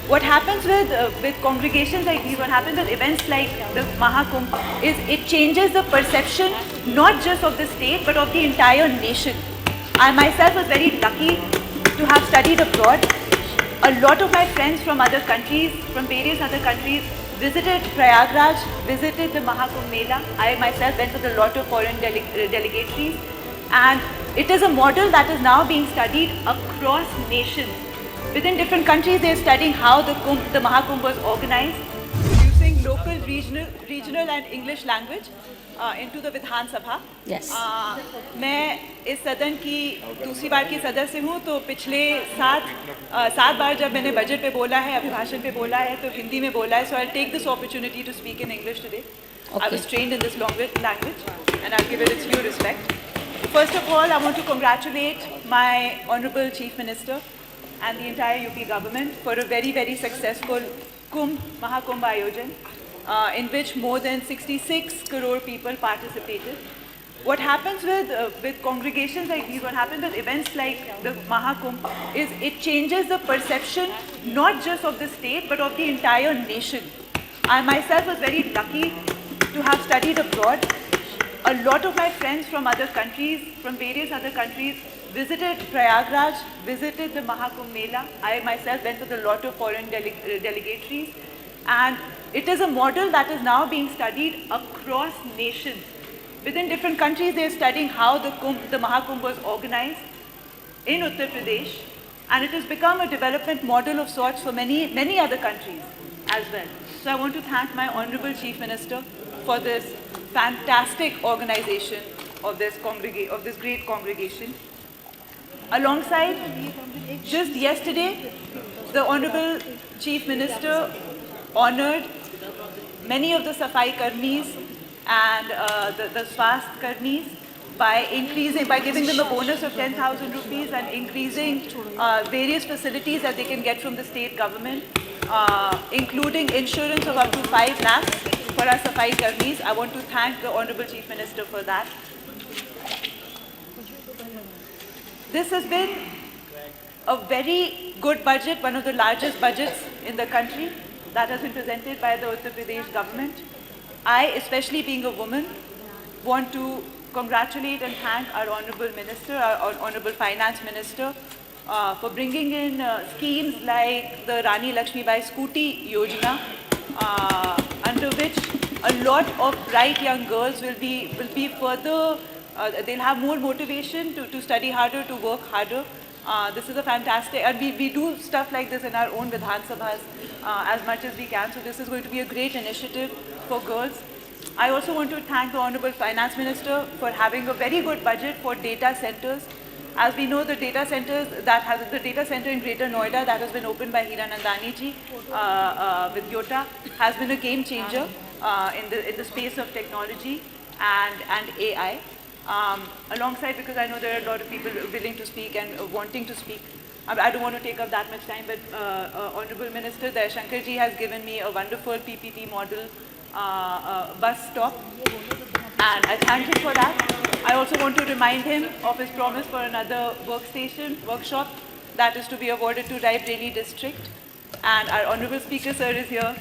What happens with congregations like these, what happens with events like the Mahakumbh is it changes the perception not just of the state but of the entire nation. I myself was very lucky to have studied abroad. A lot of my friends from other countries, from various other countries, visited Prayagraj, visited the Mahakumbh Mela. I myself went with a lot of foreign delegatories, and it is a model that is now being studied across nations. Within different countries, they are studying how the Mahakumbh was organized, using local, regional and English language into the Vidhan Sabha. Yes. मैं इस सदन की दूसरी बार की सदस्य हूँ, तो पिछले सात बार जब मैंने बजट पे बोला है, अभिभाषण पे बोला है, तो हिंदी में बोला है. So I'll take this opportunity to speak in English today. I was trained in this language, and I'll give it its due respect. First of all, I want to congratulate my Honorable Chief Minister and the entire UP government for a very, very successful Mahakumbh Ayojan, in which more than 66 crore people participated. What happens with congregations like these, what happens with events like the Mahakumbh is it changes the perception not just of the state but of the entire nation. I myself was very lucky to have studied abroad. A lot of my friends from other countries, from various other countries, visited Prayagraj, visited the Mahakumbh Mela. I myself went with a lot of foreign delegatories, and it is a model that is now being studied across nations. Within different countries, they are studying how the Mahakumbh was organized in Uttar Pradesh, and it has become a development model of sorts for many other countries as well. So I want to thank my Honorable Chief Minister for this fantastic organization of this great congregation. Alongside, just yesterday, the Honorable Chief Minister honored many of the Safai Karmis and the Swasth Karmis by giving them a bonus of 10,000 rupees and increasing various facilities that they can get from the state government, including insurance of up to 5 lakhs for our Safai Karmis. I want to thank the Honorable Chief Minister for that. This has been a very good budget, one of the largest budgets in the country that has been presented by the Uttar Pradesh government. I, especially being a woman, want to congratulate and thank our Honorable Minister, our Honorable Finance Minister, for bringing in schemes like the Rani Lakshmibai Scooty Yojana, under which a lot of bright young girls will be further, they'll have more motivation to study harder, to work harder. This is a fantastic, and we do stuff like this in our own Vidhan Sabhas as much as we can. So this is going to be a great initiative for girls. I also want to thank the Honorable Finance Minister for having a very good budget for data centers. As we know, the data center in Greater Noida that has been opened by Hiranandani ji with Yota has been a game changer in the space of technology and AI. Alongside, because I know there are a lot of people willing to speak and wanting to speak, I don't want to take up that much time, but Honorable Minister Dayasankar ji has given me a wonderful PPP model bus stop, and I thank him for that. I also want to remind him of his promise for another workshop that is to be awarded to Raebareli district, and our Honorable Speaker sir is here.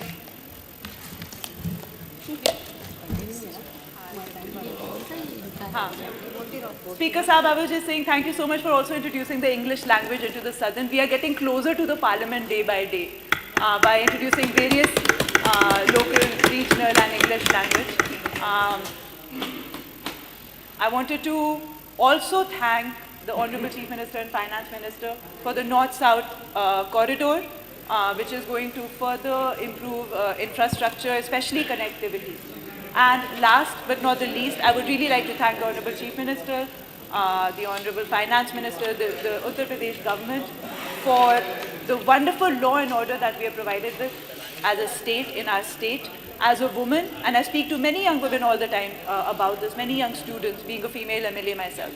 Speaker Saab, I was just saying thank you so much for also introducing the English language into the Southern. We are getting closer to the Parliament day by day by introducing various local, regional and English language. I wanted to also thank the Honorable Chief Minister and Finance Minister for the North-South corridor, which is going to further improve infrastructure, especially connectivity. And last but not the least, I would really like to thank the Honorable Chief Minister, the Honorable Finance Minister, the Uttar Pradesh government for the wonderful law and order that we are provided with as a state, in our state, as a woman. And I speak to many young women all the time about this, many young students, being a female MLA myself.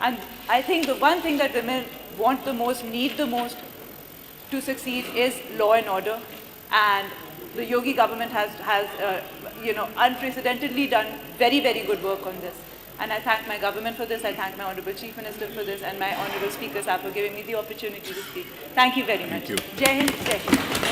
And I think the one thing that women want the most, need the most to succeed is law and order. And the Yogi government has unprecedentedly done very, very good work on this. And I thank my government for this, I thank my Honorable Chief Minister for this, and my Honorable Speaker Saab for giving me the opportunity to speak. Thank you very much. Thank you. Jai Hind, Jai Shri Ram.